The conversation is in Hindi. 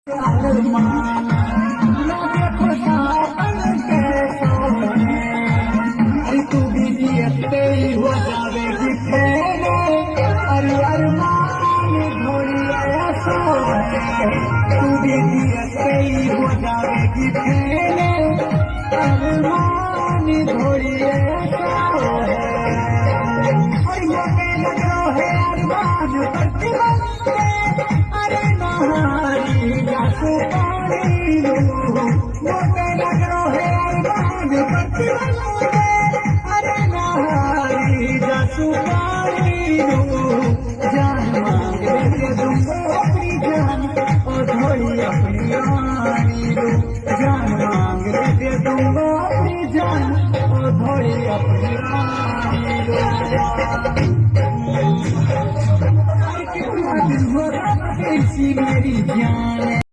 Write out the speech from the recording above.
अरे तू भी जियते ही हो जावेगी फेरे, अरे अरमान घोड़ी आया सो तू भी जियते ही हो जावेगी फेरे, अरमान घोड़ी आया सो और ये लगो है अरमान करती बनते, अरे नहारी जासू पानी लो मोटे लगो है अरमान करती बनते, अरे नहारी जासू पानी लो जान मांग दे दूंगा अपनी जान और थोड़ी अपनी रानी लो जान मांग दे दूंगा अपनी जान और थोड़ी अपनी रानी लो मेरी जान।